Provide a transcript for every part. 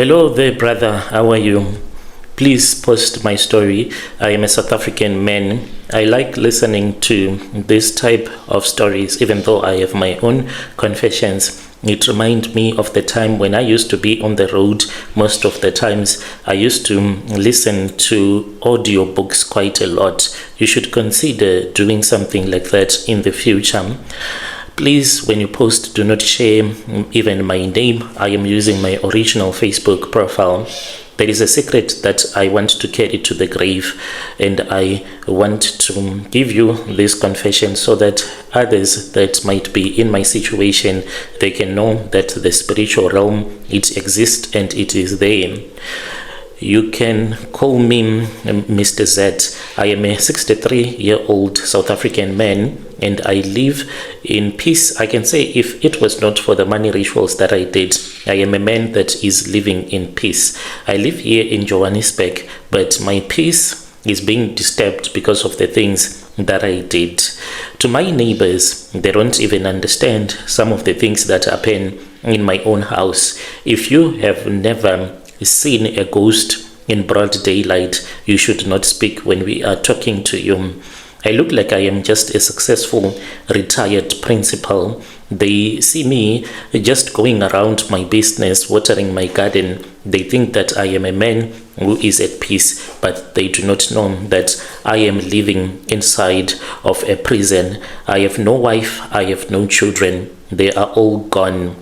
Hello there, brother. How are you? Please post my story. I am a South African man. I like listening to this type of stories, even though I have my own confessions. It reminds me of the time when I used to be on the road. Most of the times, I used to listen to audiobooks quite a lot. You should consider doing something like that in the future. Please, when you post, do not share even my name. I am using my original Facebook profile. There is a secret that I want to carry to the grave, and I want to give you this confession so that others that might be in my situation, they can know that the spiritual realm, it exists and it is there. You can call me Mr. Z. I am a 63-year-old South African man, and I live in peace. I can say, if it was not for the money rituals that I did, I am a man that is living in peace. I live here in Johannesburg, but my peace is being disturbed because of the things that I did. To my neighbors, they don't even understand some of the things that happen in my own house. If you have never seen a ghost in broad daylight, you should not speak when we are talking to you. I look like I am just a successful retired principal. They see me just going around my business, watering my garden. They think that I am a man who is at peace, but they do not know that I am living inside of a prison. I have no wife, I have no children. They are all gone.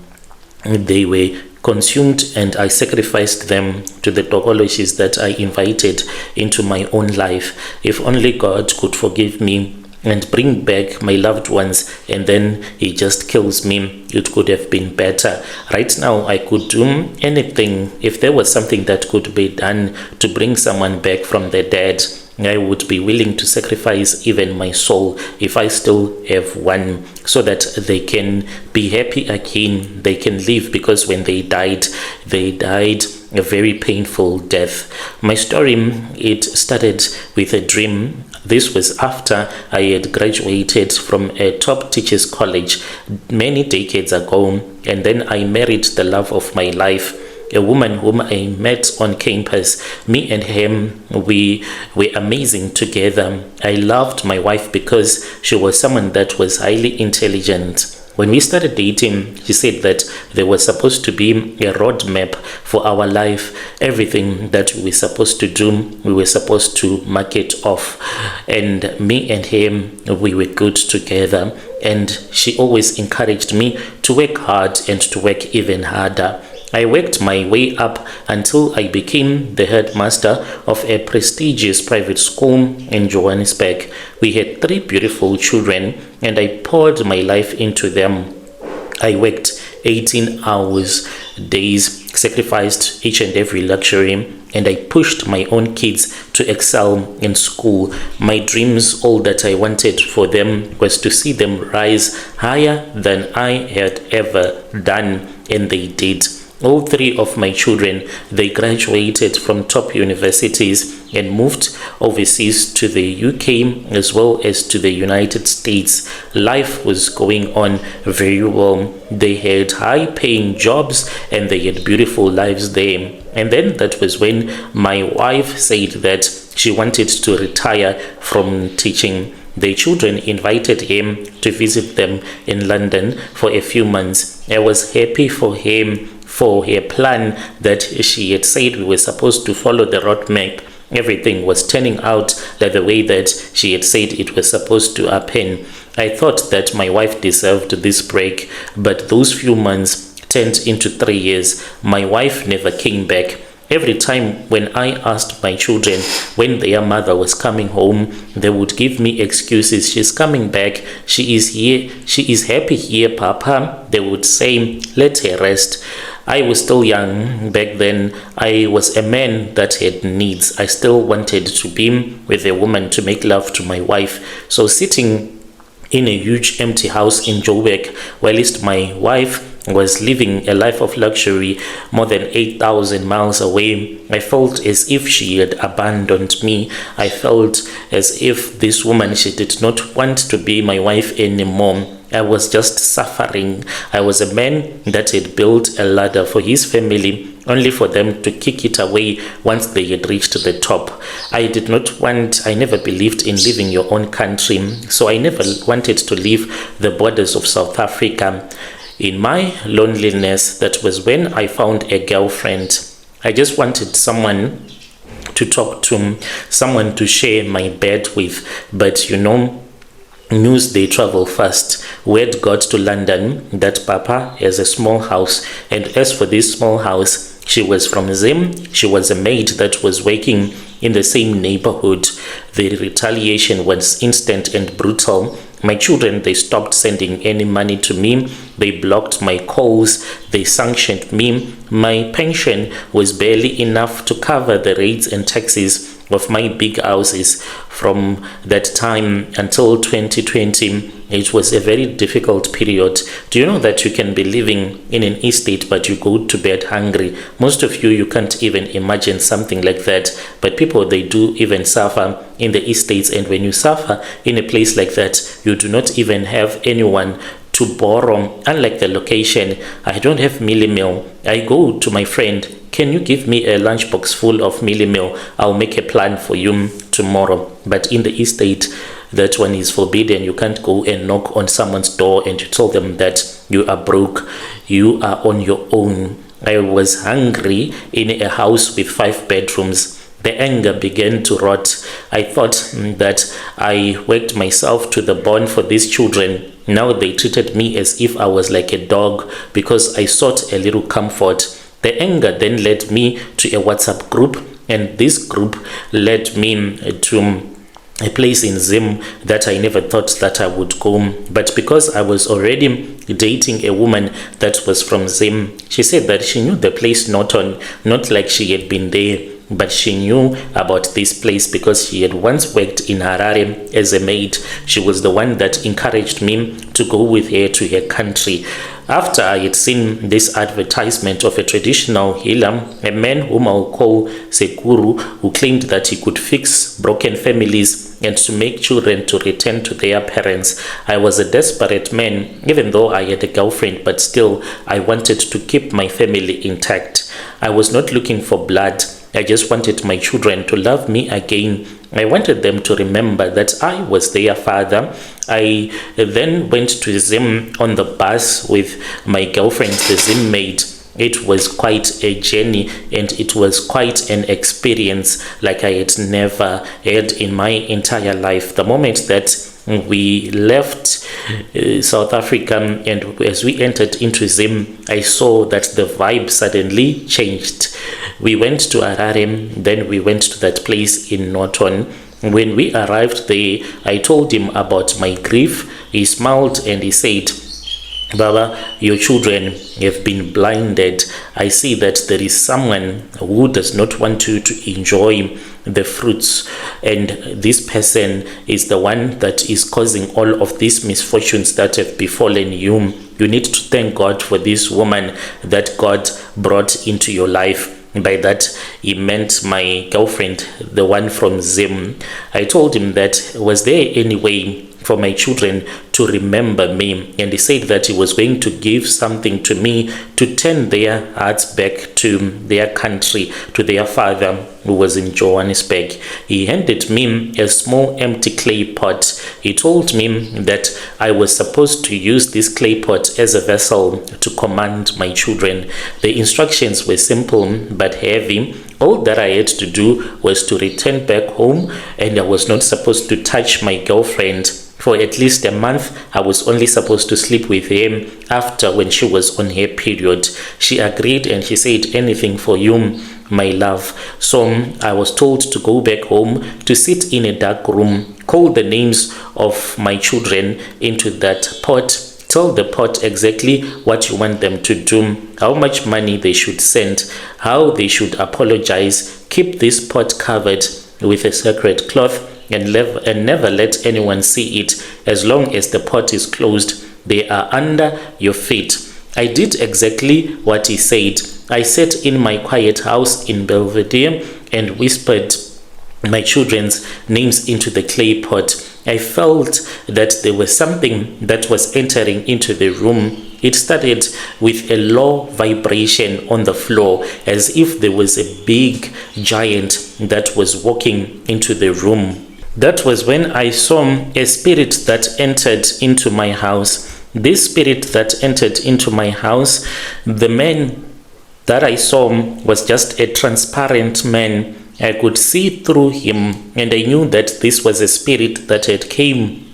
They were consumed, and I sacrificed them to the topologies that I invited into my own life. If only God could forgive me and bring back my loved ones, and then he just kills me, it could have been better. Right now, I could do anything. If there was something that could be done to bring someone back from the dead, I would be willing to sacrifice even my soul if I still have one, so that they can be happy again, they can live, because when they died a very painful death. My story, it started with a dream. This was after I had graduated from a top teachers college many decades ago, and then I married the love of my life, a woman whom I met on campus. Me and him, we were amazing together. I loved my wife because she was someone that was highly intelligent. When we started dating, she said that there was supposed to be a roadmap for our life. Everything that we were supposed to do, we were supposed to mark it off. And me and him, we were good together. And she always encouraged me to work hard and to work even harder. I worked my way up until I became the headmaster of a prestigious private school in Johannesburg. We had 3 beautiful children, and I poured my life into them. I worked 18 hours days, sacrificed each and every luxury, and I pushed my own kids to excel in school. My dreams, all that I wanted for them was to see them rise higher than I had ever done, and they did. All 3 of my children, they graduated from top universities and moved overseas to the UK as well as to the United States. Life was going on very well. They had high-paying jobs and they had beautiful lives there. And then that was when my wife said that she wanted to retire from teaching. The children invited him to visit them in London for a few months. I was happy for him, for her plan that she had said we were supposed to follow the roadmap. Everything was turning out like the way that she had said it was supposed to happen. I thought that my wife deserved this break, but those few months turned into 3 years. My wife never came back. Every time when I asked my children when their mother was coming home, they would give me excuses. She's coming back. She is here. She is happy here, Papa. They would say, let her rest. I was still young back then. I was a man that had needs. I still wanted to be with a woman, to make love to my wife. So sitting in a huge empty house in Joburg, whilst my wife was living a life of luxury more than 8,000 miles away, I felt as if she had abandoned me. I felt as if this woman, she did not want to be my wife anymore. I was just suffering. I was a man that had built a ladder for his family only for them to kick it away once they had reached the top. I never believed in leaving your own country, so I never wanted to leave the borders of South Africa. In my loneliness, that was when I found a girlfriend. I just wanted someone to talk to, someone to share my bed with, but news they travel fast. Word got to London that Papa has a small house, and as for this small house, she was from Zim. She was a maid that was working in the same neighborhood. The retaliation was instant and brutal. My children, they stopped sending any money to me. They blocked my calls. They sanctioned me. My pension was barely enough to cover the rates and taxes of my big houses. From that time until 2020, it was a very difficult period. Do you know that you can be living in an estate but you go to bed hungry? Most of you can't even imagine something like that, but people, they do even suffer in the estates. And when you suffer in a place like that, you do not even have anyone to borrow. Unlike the location, I don't have mealie meal. I go to my friend, can you give me a lunchbox full of mealie meal? I'll make a plan for you tomorrow. But in the estate, that one is forbidden. You can't go and knock on someone's door and you tell them that you are broke. You are on your own. I was hungry in a house with 5 bedrooms. The anger began to rot. I thought that I worked myself to the bone for these children. Now they treated me as if I was like a dog because I sought a little comfort. The anger then led me to a WhatsApp group, and this group led me to a place in Zim that I never thought that I would go. But because I was already dating a woman that was from Zim, she said that she knew the place not like she had been there, but she knew about this place because she had once worked in Harare as a maid. She was the one that encouraged me to go with her to her country. After I had seen this advertisement of a traditional healer, a man whom I'll call Sekuru, who claimed that he could fix broken families and to make children to return to their parents, I was a desperate man. Even though I had a girlfriend, but still I wanted to keep my family intact. I was not looking for blood. I just wanted my children to love me again. I wanted them to remember that I was their father. I then went to Zim on the bus with my girlfriend, the Zim maid. It was quite a journey and it was quite an experience like I had never had in my entire life. The moment that we left South Africa and as we entered into Zim, I saw that the vibe suddenly changed. We went to Harare, then we went to that place in Norton. When we arrived there, I told him about my grief. He smiled and he said, Baba, your children have been blinded. I see that there is someone who does not want you to enjoy the fruits, and this person is the one that is causing all of these misfortunes that have befallen you. You need to thank God for this woman that God brought into your life. By that, he meant my girlfriend, the one from Zim. I told him that, was there any way for my children to remember me? And he said that he was going to give something to me to turn their hearts back to their country, to their father who was in Johannesburg. He handed me a small empty clay pot. He told me that I was supposed to use this clay pot as a vessel to command my children. The instructions were simple but heavy. All that I had to do was to return back home, and I was not supposed to touch my girlfriend. For at least a month, I was only supposed to sleep with him after when she was on her period. She agreed and she said, anything for you, my love. So I was told to go back home, to sit in a dark room, call the names of my children into that pot. Tell the pot exactly what you want them to do, how much money they should send, how they should apologize. Keep this pot covered with a sacred cloth and never let anyone see it. As long as the pot is closed, they are under your feet. I did exactly what he said. I sat in my quiet house in Belvedere and whispered my children's names into the clay pot. I felt that there was something that was entering into the room. It started with a low vibration on the floor, as if there was a big giant that was walking into the room. That was when I saw a spirit that entered into my house. This spirit that entered into my house, the man that I saw was just a transparent man. I could see through him, and I knew that this was a spirit that had came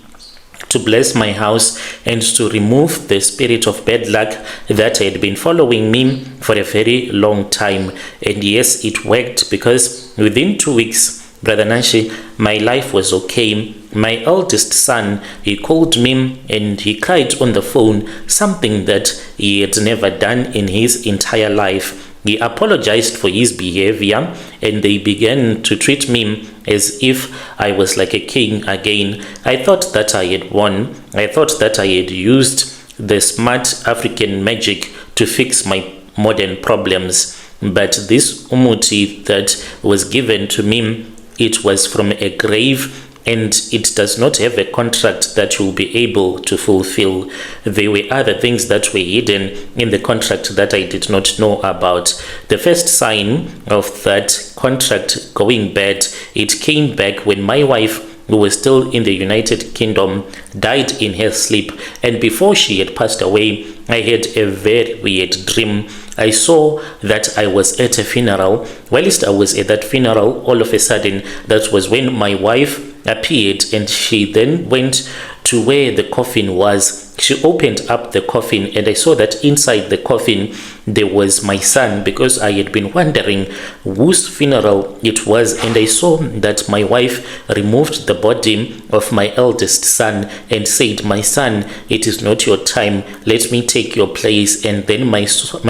to bless my house and to remove the spirit of bad luck that had been following me for a very long time. And yes, it worked, because within 2 weeks, Brother Nanshi, my life was okay. My eldest son, he called me and he cried on the phone, something that he had never done in his entire life. He apologized for his behavior, and they began to treat me as if I was like a king again. I thought that I had won. I thought that I had used the smart African magic to fix my modern problems. But this umuti that was given to me, it was from a grave, and it does not have a contract that you'll be able to fulfill. There were other things that were hidden in the contract that I did not know about. The first sign of that contract going bad, it came back when my wife, who was still in the United Kingdom, died in her sleep. And before she had passed away, I had a very weird dream. I saw that I was at a funeral. Whilst I was at that funeral, all of a sudden, that was when my wife appeared, and she then went to where the coffin was. She opened up the coffin, and I saw that inside the coffin there was my son, because I had been wondering whose funeral it was. And I saw that my wife removed the body of my eldest son and said, "My son, it is not your time, let me take your place." And then my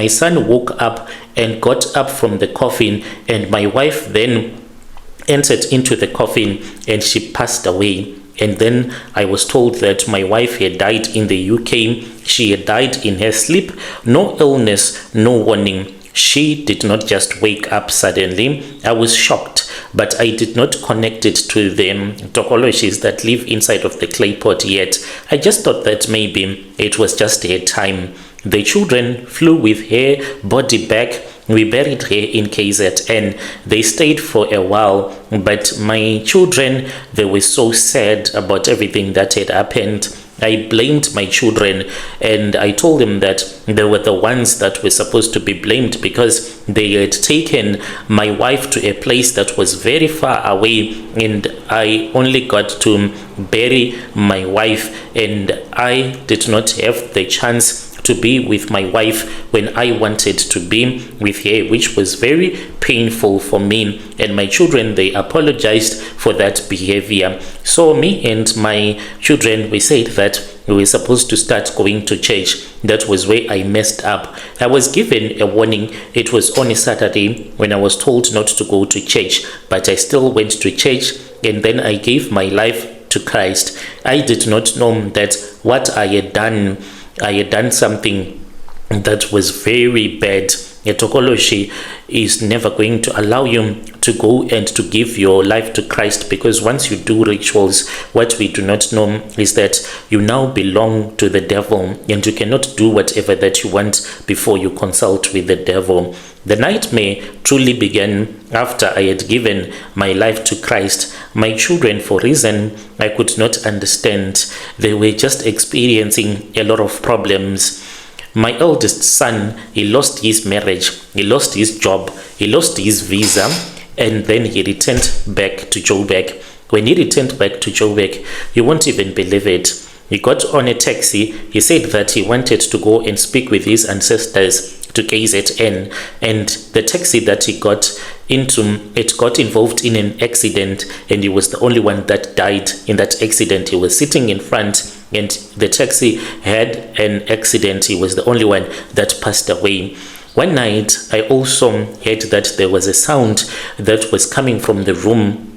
son woke up and got up from the coffin, and my wife then entered into the coffin and she passed away. And then I was told that my wife had died in the UK. She had died in her sleep. No illness, no warning. She did not just wake up suddenly. I was shocked, but I did not connect it to the tokoloshis that live inside of the clay pot yet. I just thought that maybe it was just her time. The children flew with her body back. We buried her in KZN. They stayed for a while, but my children, they were so sad about everything that had happened. I blamed my children, and I told them that they were the ones that were supposed to be blamed, because they had taken my wife to a place that was very far away, and I only got to bury my wife, and I did not have the chance to be with my wife when I wanted to be with her, which was very painful for me. And my children, they apologized for that behavior. So me and my children, we said that we were supposed to start going to church. That was where I messed up. I was given a warning. It was on a Saturday when I was told not to go to church, but I still went to church, and then I gave my life to Christ. I did not know that what I had done something that was very bad. A tokoloshi is never going to allow you to go and to give your life to Christ, because once you do rituals, what we do not know is that you now belong to the devil, and you cannot do whatever that you want before you consult with the devil. The nightmare truly began after I had given my life to Christ. My children, for reason I could not understand, they were just experiencing a lot of problems. My eldest son, he lost his marriage, he lost his job, he lost his visa, and then he returned back to Joburg. When he returned back to Joburg, you won't even believe it. He got on a taxi. He said that he wanted to go and speak with his ancestors to KZN, and the taxi that he got into, it got involved in an accident, and he was the only one that died in that accident. He was sitting in front, and the taxi had an accident. He was the only one that passed away. One night, I also heard that there was a sound that was coming from the room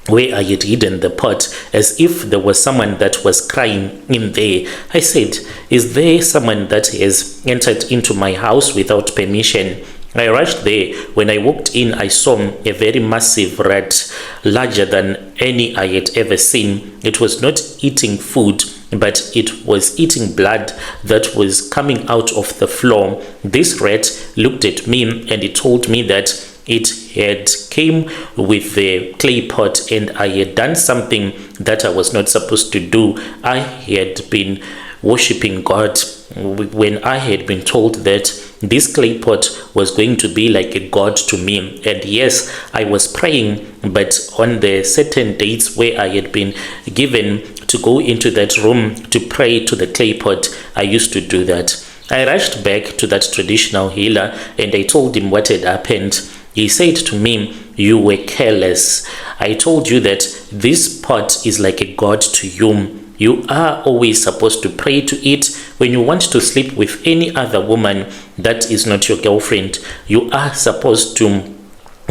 where I had hidden the pot, as if there was someone that was crying in there. I said, "Is there someone that has entered into my house without permission?" I rushed there. When I walked in, I saw a very massive rat, larger than any I had ever seen. It was not eating food. but it was eating blood that was coming out of the floor. This rat looked at me and it told me that it had came with the clay pot and I had done something that I was not supposed to do. I had been worshipping God when I had been told that this clay pot was going to be like a god to me. And yes, I was praying, but on the certain dates where I had been given to go into that room to pray to the clay pot, I used to do that. I rushed back to that traditional healer and I told him what had happened. He said to me, "You were careless. I told you that this pot is like a god to you. You are always supposed to pray to it. When you want to sleep with any other woman that is not your girlfriend, you are supposed to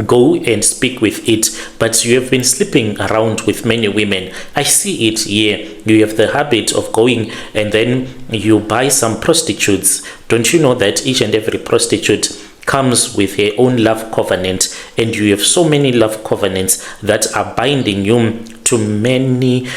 go and speak with it, but you have been sleeping around with many women. I see it here. You have the habit of going and then you buy some prostitutes. Don't you know that each and every prostitute comes with her own love covenant, and you have so many love covenants that are binding you to many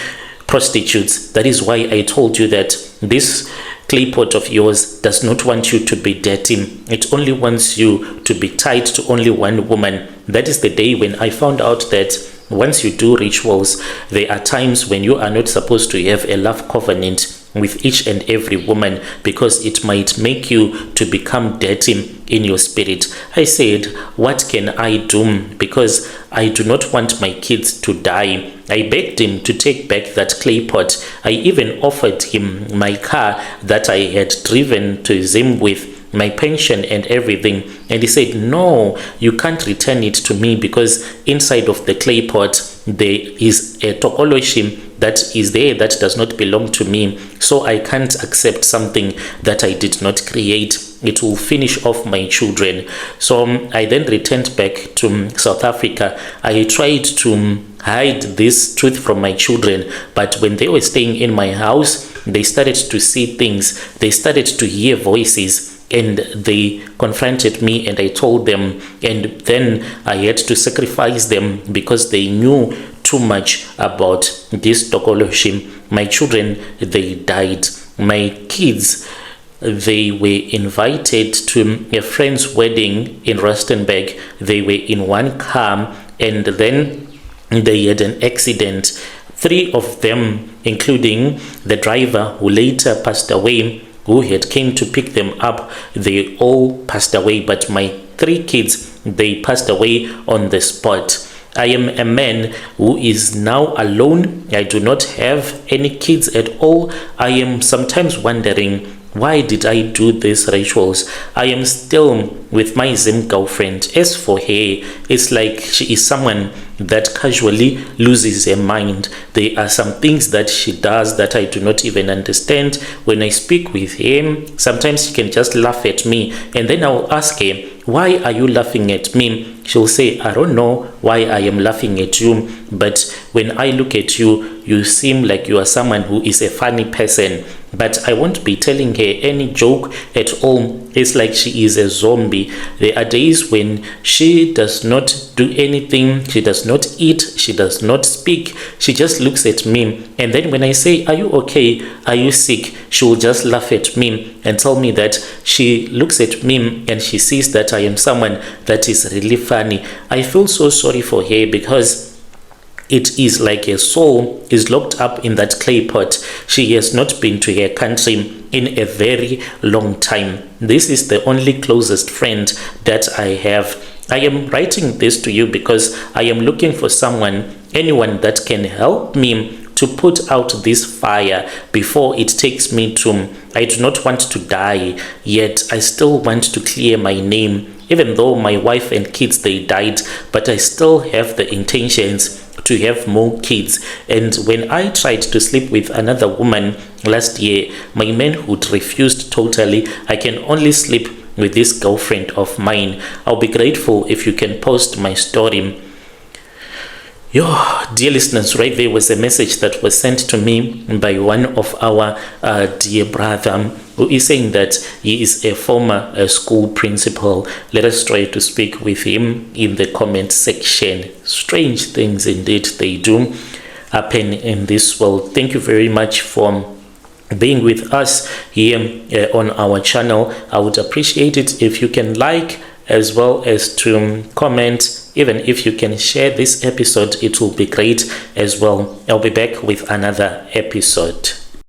prostitutes? That is why I told you that this clay pot of yours does not want you to be dirty. It only wants you to be tied to only one woman." That is the day when I found out that once you do rituals, there are times when you are not supposed to have a love covenant with each and every woman, because it might make you to become dirty in your spirit. I said, what can I do? Because I do not want my kids to die. I begged him to take back that clay pot. I even offered him my car that I had driven to Zim with, my pension and everything, and he said, "No, you can't return it to me, because inside of the clay pot there is a tokoloshim that is there that does not belong to me, so I can't accept something that I did not create. It will finish off my children." So I then returned back to South Africa. I tried to hide this truth from my children, but when they were staying in my house, they started to see things, they started to hear voices, and they confronted me and I told them, and then I had to sacrifice them because they knew too much about this Tokoloshim. My children, they died. My kids, they were invited to a friend's wedding in Rustenburg. They were in one car and then they had an accident. 3 of them, including the driver who later passed away, who had came to pick them up, they all passed away. But my 3 kids, they passed away on the spot. I am a man who is now alone. I do not have any kids at all. I am sometimes wondering, why did I do these rituals? I am still with my Zim girlfriend. As for her, it's like she is someone that casually loses her mind. There are some things that she does that I do not even understand. When I speak with him, sometimes she can just laugh at me, and then I'll ask her, "Why are you laughing at me?" She'll say, "I don't know why I am laughing at you, but when I look at you, you seem like you are someone who is a funny person." But I won't be telling her any joke at all. It's like she is a zombie. There are days when she does not do anything, she does not eat, she does not speak, she just looks at me. And then when I say, "Are you okay? Are you sick?" she will just laugh at me and tell me that she looks at me and she sees that I am someone that is really funny. I feel so sorry for her, because it is like her soul is locked up in that clay pot. She has not been to her country in a very long time. This is the only closest friend that I have. I am writing this to you because I am looking for someone, anyone that can help me to put out this fire before it takes me to. I do not want to die, yet I still want to clear my name. Even though my wife and kids, they died, but I still have the intentions to have more kids. And when I tried to sleep with another woman last year, my manhood refused totally. I can only sleep with this girlfriend of mine. I'll be grateful if you can post my story. Dear listeners, right there was a message that was sent to me by one of our dear brother, who is saying that he is a former school principal. Let us try to speak with him in the comment section. Strange things indeed they do happen in this world. Thank you very much for being with us here on our channel. I would appreciate it if you can like, as well as to comment. Even if you can share this episode, it will be great as well. I'll be back with another episode.